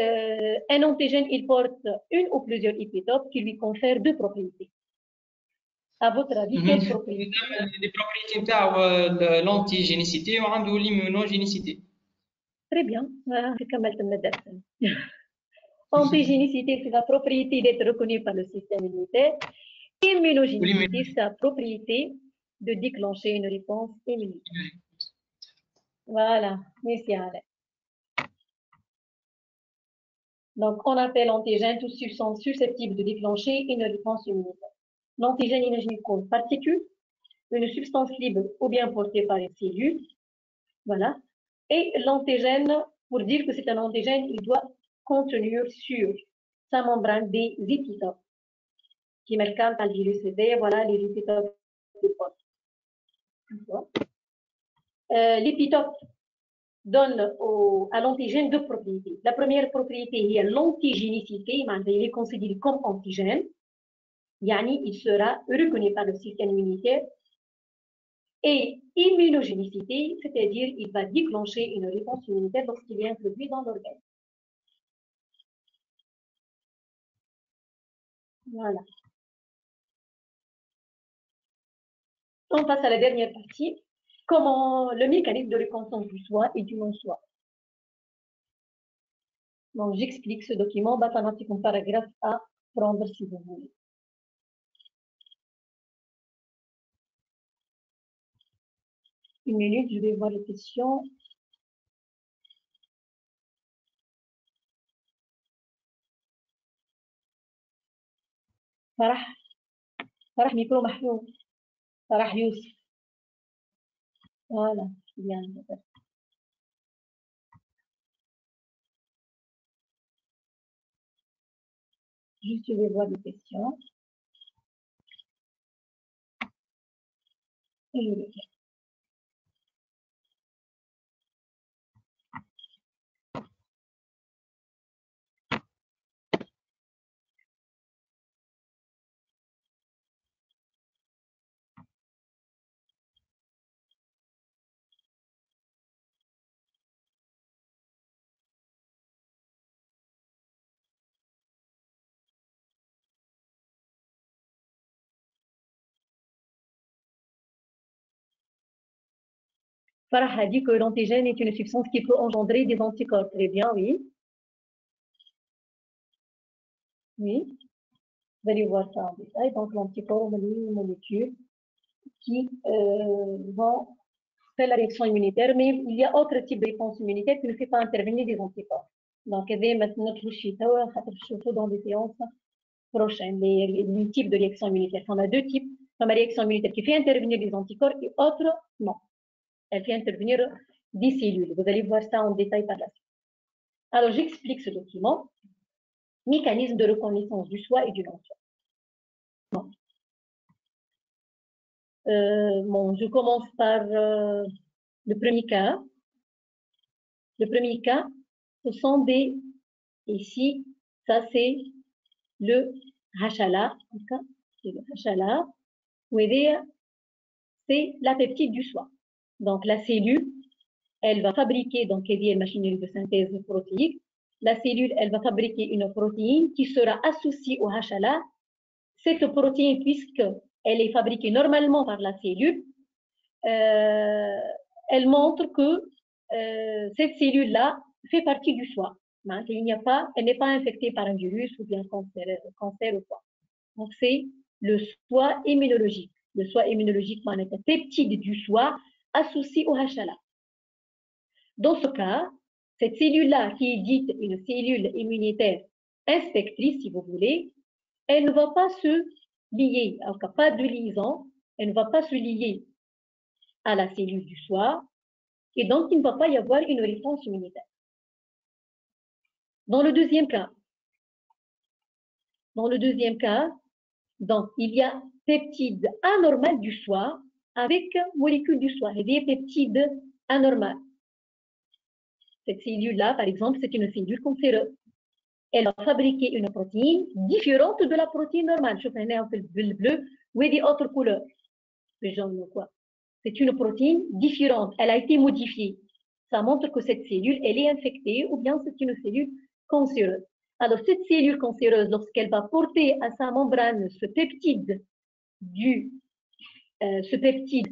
Speaker 1: un antigène, il porte une ou plusieurs épitopes qui lui confèrent deux propriétés. À votre avis, quelles propriétés?
Speaker 4: Les propriétés de l'antigénicité ou de l'immunogénicité.
Speaker 1: Très bien. Antigénicité, c'est la propriété d'être reconnu par le système immunitaire. Immunogénicité, c'est la propriété de déclencher une réponse immunitaire. Voilà, merci Alain. Donc, on appelle antigène toute substance susceptible de déclencher une réponse immunitaire. L'antigène immunogénique comme particule, une substance libre ou bien portée par une cellule. Voilà. Et l'antigène, pour dire que c'est un antigène, il doit contenir sur sa membrane des épitopes. Qui marquent le virus C, voilà les épitopes de poste. L'épitope donne à l'antigène deux propriétés. La première propriété est l'antigénicité, il est considéré comme antigène. Yani, il sera reconnu par le système immunitaire. Et immunogénicité, c'est-à-dire il va déclencher une réponse immunitaire lorsqu'il est introduit dans l'organisme. Voilà. On passe à la dernière partie. Comment le mécanisme de reconnaissance du soi et du non-soi. Donc, j'explique ce document. Un petit paragraphe à prendre si vous voulez. Une minute, je vais voir les questions. Farah, micro محلول. Farah Youssef. Voilà, bien. Juste, je vais voir les questions. Et je vais faire. Farah a dit que l'antigène est une substance qui peut engendrer des anticorps. Très bien, oui. Oui. Vous allez voir ça en détail. Donc, l'anticorps, on a une molécule qui vont faire la réaction immunitaire, mais il y a autre type de réponse immunitaire qui ne fait pas intervenir des anticorps. Donc, maintenant, dans des séances prochaines, les types de réaction immunitaire. On a deux types. On a la réaction immunitaire qui fait intervenir des anticorps et autre, non. Elle fait intervenir des cellules. Vous allez voir ça en détail par la suite. Alors, j'explique ce document. Mécanisme de reconnaissance du soi et du non-soi. Bon. Bon, je commence par le premier cas. Le premier cas, ce sont des... Ici, ça c'est le HLA. C'est le HLA. C'est la peptide du soi. Donc, la cellule, elle va fabriquer, donc, il y a une machinerie de synthèse protéique. La cellule, elle va fabriquer une protéine qui sera associée au HLA. Cette protéine, puisqu'elle est fabriquée normalement par la cellule, elle montre que cette cellule-là fait partie du soi. Elle n'est pas infectée par un virus ou bien cancer ou quoi. Donc, c'est le soi immunologique. Le soi immunologique, c'est un peptide du soi associé au HLA. Dans ce cas, cette cellule-là, qui est dite une cellule immunitaire inspectrice, si vous voulez, elle ne va pas se lier, en cas pas de liaison, elle ne va pas se lier à la cellule du soi, et donc il ne va pas y avoir une réponse immunitaire. Dans le deuxième cas, donc il y a peptide anormal du soi avec molécule du soi, et des peptides anormale. Cette cellule-là, par exemple, c'est une cellule cancéreuse. Elle va fabriquer une protéine différente de la protéine normale. Je fais un peu le bleu ou des autres couleurs. Le jaune ou quoi. C'est une protéine différente. Elle a été modifiée. Ça montre que cette cellule, elle est infectée ou bien c'est une cellule cancéreuse. Alors, cette cellule cancéreuse, lorsqu'elle va porter à sa membrane ce peptide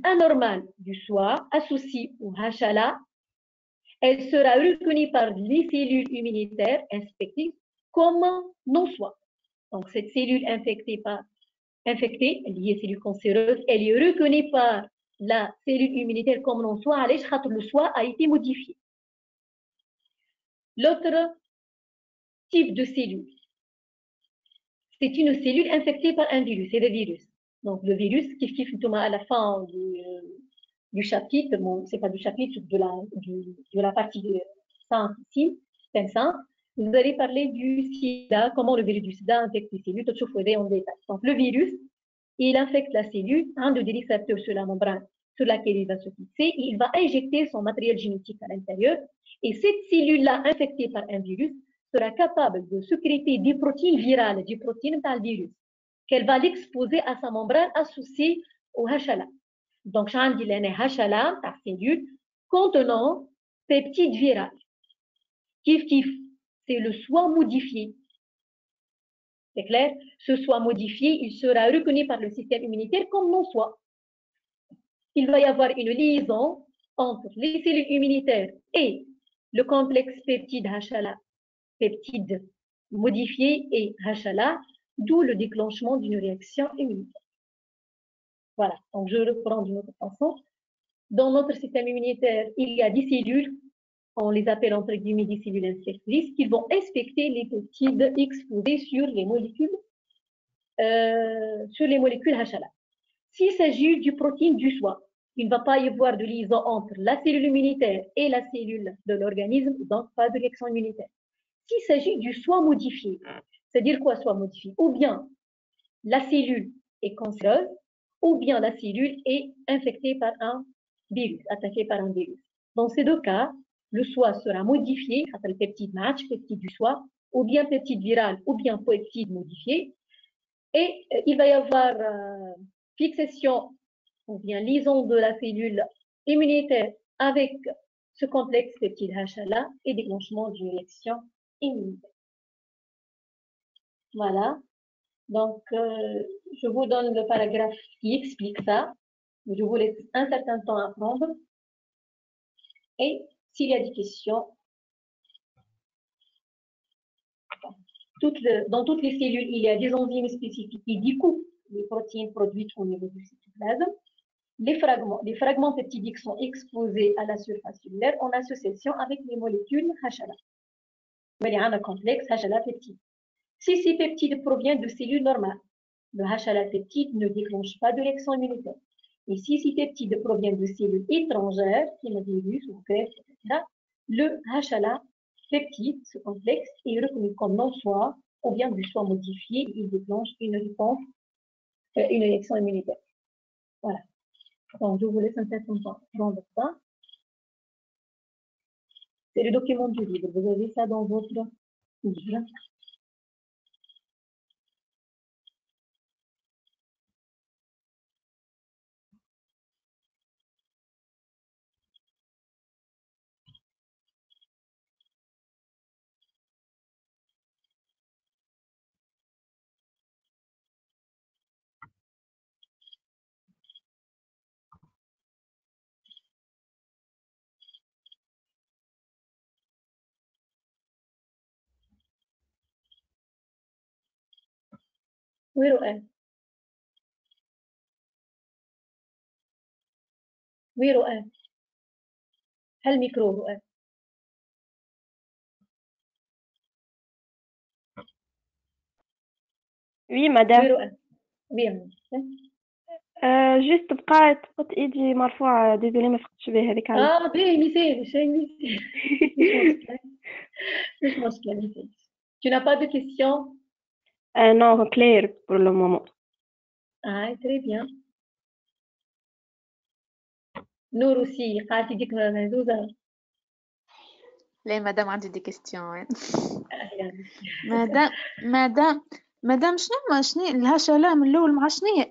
Speaker 1: anormal du soie associé au HLA, elle sera reconnue par les cellules immunitaires inspectées comme non-soi. Donc, cette cellule infectée, liée cellule cancéreuse, elle est reconnue par la cellule immunitaire comme non-soi, le soi a été modifié. L'autre type de cellule, c'est une cellule infectée par un virus, c'est le virus. Donc, le virus, qui à la fin du chapitre, bon, c'est pas du chapitre, de la partie de science ici, vous allez parler du sida, comment le virus du sida infecte les cellules, tout ça en détail. Donc, le virus, il infecte la cellule, un de des récepteurs sur la membrane sur laquelle il va se fixer, et il va injecter son matériel génétique à l'intérieur, et cette cellule-là infectée par un virus sera capable de sécréter des protéines virales, des protéines par le virus, qu'elle va l'exposer à sa membrane associée au HLA. Donc, j'ai dit HLA par cellule contenant peptides virales. Kif, c'est le soi modifié. C'est clair? Ce soi modifié, il sera reconnu par le système immunitaire comme non-soi. Il va y avoir une liaison entre les cellules immunitaires et le complexe peptide HLA, peptide modifié et HLA, d'où le déclenchement d'une réaction immunitaire. Voilà, donc je reprends d'une autre façon. Dans notre système immunitaire, il y a des cellules, on les appelle entre guillemets des cellules inspectrices, qui vont inspecter les peptides exposés sur les molécules HLA. S'il s'agit du protéine du soi, il ne va pas y avoir de liaison entre la cellule immunitaire et la cellule de l'organisme, donc pas de réaction immunitaire. S'il s'agit du soi modifié, c'est-à-dire quoi soi modifié? Ou bien la cellule est cancéreuse, ou bien la cellule est infectée par un virus, attaquée par un virus. Dans ces deux cas, le soi sera modifié, le peptide match, peptide du soi, ou bien peptide viral, ou bien peptide modifié, et il va y avoir fixation ou bien liaison de la cellule immunitaire avec ce complexe peptide HLA et déclenchement d'une réaction immunitaire. Voilà. Donc, je vous donne le paragraphe qui explique ça. Je vous laisse un certain temps à prendre. Et s'il y a des questions, dans toutes les cellules, il y a des enzymes spécifiques qui découpent les protéines produites au niveau du cytoplasme. Les fragments peptidiques sont exposés à la surface cellulaire en association avec les molécules HLA. Il y a un complexe HLA peptide. Si ces peptides proviennent de cellules normales, le HLA peptide ne déclenche pas de réaction immunitaire. Et si ces peptides proviennent de cellules étrangères, comme le virus ou greffe, etc., le HLA peptide, ce complexe, est reconnu comme non-soi ou bien du soi modifié, il déclenche une réponse, une réaction immunitaire. Voilà. Donc, je vous laisse un certain temps prendre ça. C'est le document du livre. Vous avez ça dans votre livre. Oui, رؤى. Oui, رؤى. هل ميكرو رؤى؟
Speaker 2: Oui, madame.
Speaker 1: Oui, رؤى. Oui,
Speaker 2: جست بقات ايدي مرفوعة ديزولي ما فقتش بها هذيك على
Speaker 1: bien, مش مشكلة. Tu n'as pas de questions?
Speaker 2: non, clair pour le moment.
Speaker 1: Ah, très bien. نور aussi قالت ديك مهزوزة.
Speaker 6: لا مدام عندي دي كيستيون.
Speaker 1: يعني
Speaker 6: مدام شنو الهشلة من الأول مع شنو هي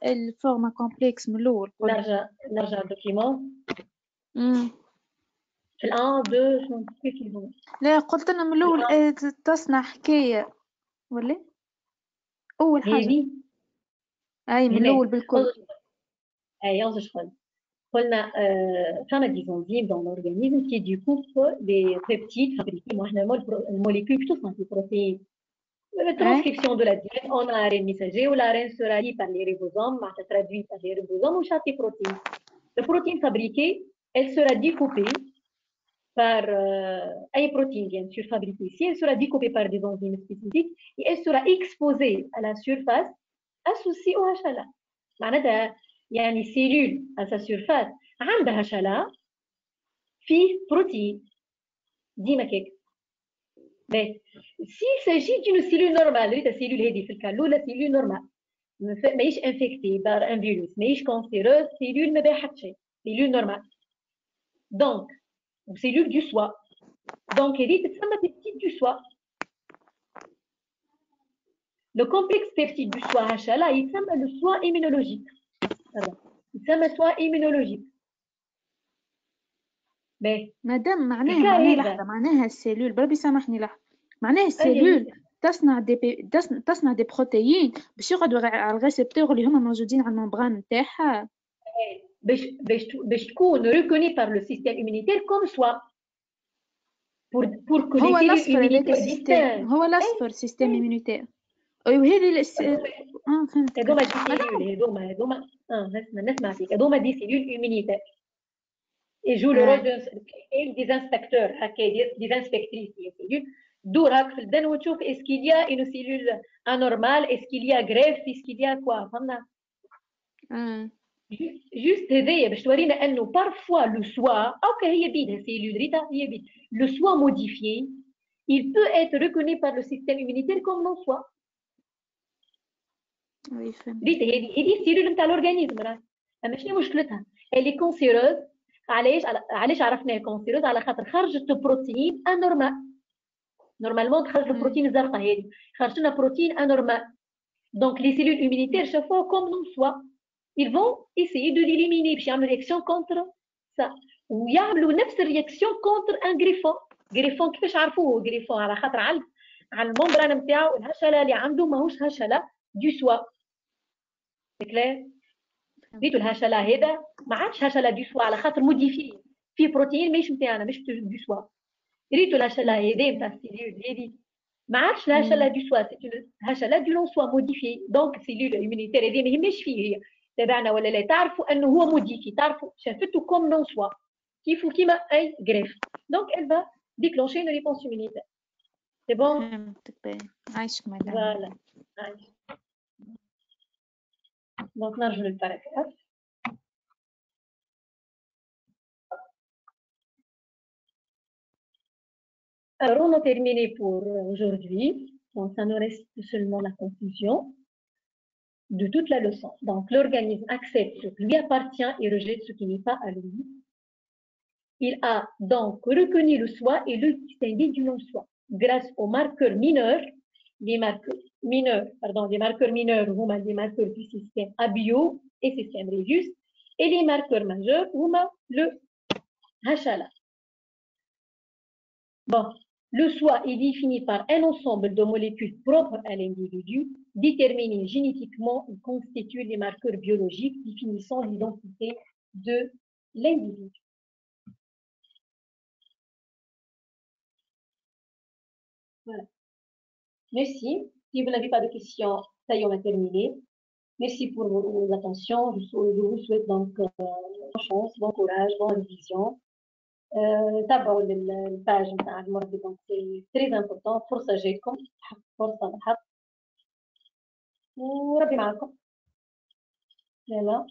Speaker 6: الفورما كومبلكس من الأول؟
Speaker 1: نرجع الدوكيمون في الان دو شنو كيف يقولوا.
Speaker 6: لا قلت أنا من الأول تصنع حكاية ولا أول حاجة
Speaker 1: هذه
Speaker 6: أي من الأول بالكل.
Speaker 1: أي شغل قلنا فما des enzymes dans l'organisme qui découpent des peptides fabriqués les molécules plutôt simples, les protéines. La transcription de l'ADN en ARN messager ou l'ARN sera lié par les ribosomes, traduit par les ribosomes ou chaque protéine. La protéine fabriquée, elle sera découpée par une protéine bien sûr fabriquée ici, elle sera découpée par des enzymes spécifiques et elle sera exposée à la surface associée au HLA. معناتها يعني cellule à sa surface عندها HLA فيه بروتين ديما كيك. بس s'il s'agit d'une cellule normale ريت السيلول هذه في الكالو لا سيلول نورمال ماهيش انفكتي بار ان فيروس ماهيش كونسيروز سيلول ما بها حتى شيء سيلول نورمال دونك سيلول دو سوا دونك هذه تتسمى بيبتيد دو سوا. لو كومبلكس بيبتيد دو سوا HLA يتسمى لو سوا ايمونولوجيك يتسمى سوا ايمونولوجيك.
Speaker 6: مادام معناها لحظة معناها السيلول بربي سامحني لحظة معناها السيلول تصنع دي بروتيين باش يقعدوا على الريسبتور اللي هما موجودين على الممبران نتاعها
Speaker 1: باش تكون ريكوني بار لو سيستيم immunitaire كوم سوا بور كو
Speaker 6: هو الاصفر هذاك السيستم هو الاصفر سيستم immunitaire وهذه
Speaker 1: فهمت هذوما سيلول هذوما نسمع فيك هذوما دي سيلول immunitaire يجوا لو رول دي انسبكتور هكا دي انسبكتريس دي سيلول دور هاك في الدم وتشوف اسكيليا انو سيلول انورمال اسكيليا غريف اسكيليا كوا فهمنا. جوست هذايا باش تورينا انه بارفوا لو سوا اوكي هي بيدها سيلول ريتا هي بيد لو سوا موديفيي il peut être reconnu par le système immunitaire comme non soi. ريتا هذه السيلول نتاع الاورغانيزم راه اما شنو مشكلتها؟ اللي كونسيروز علاش عرفناها كونسيروز على خاطر خرجت بروتين انورمال نورمالمون تخرج البروتين الزرقاء هذه خرجت لنا بروتين انورمال دونك لي سيلول immunitaires شافوها كوم نون سوا ils vont essayer de l'éliminer باش يعملوا رياكسيون كونتر سا ويعملوا نفس الرياكسيون كونتر ان غريفون كيفاش عرفوه غريفون على خاطر على الممبران نتاعو الهشله اللي عنده ماهوش هشله دو سوا كلير ريتو الهشله هذا ما عادش هشله دو سوا على خاطر موديفي في بروتين ماهيش نتاعنا مش دو سوا ريتو الهشله هذه نتاع السيلول هذه ما عادش الهشله دو سوا سي الهشله دو لون سوا موديفي دونك سيلول immunitaire هذه ما يهمش فيه هي تابعنا ولا لا تعرفوا انه هو موديفي تعرفوا شافته كوم نون سوا كيما اي غريف دونك elle va déclencher une réponse immunitaire. C'est bon?
Speaker 6: عايشك مدام.
Speaker 1: Voilà. Donc نرجع للباراجراف. Alors on a terminé pour aujourd'hui. Donc ça nous reste seulement la conclusion de toute la leçon. Donc l'organisme accepte ce qui lui appartient et rejette ce qui n'est pas à lui. Il a donc reconnu le soi et le distingué du non-soi grâce aux marqueurs mineurs. Les marqueurs mineurs هما les marqueurs du système abio et système Regius et les marqueurs majeurs هما le HLA. Bon, le soi est défini par un ensemble de molécules propres à l'individu, déterminées génétiquement et constituent les marqueurs biologiques définissant l'identité de l'individu. Voilà. Merci. Si vous n'avez pas de questions, ça y est, on a terminé. Merci pour votre attention. Je vous souhaite donc bonne chance, bon courage, bonne révision. تابعوا الباج نتاع المربي دونك سي تري امبورطون فرصه جايكم فرصه بالحق وربي معكم. يلا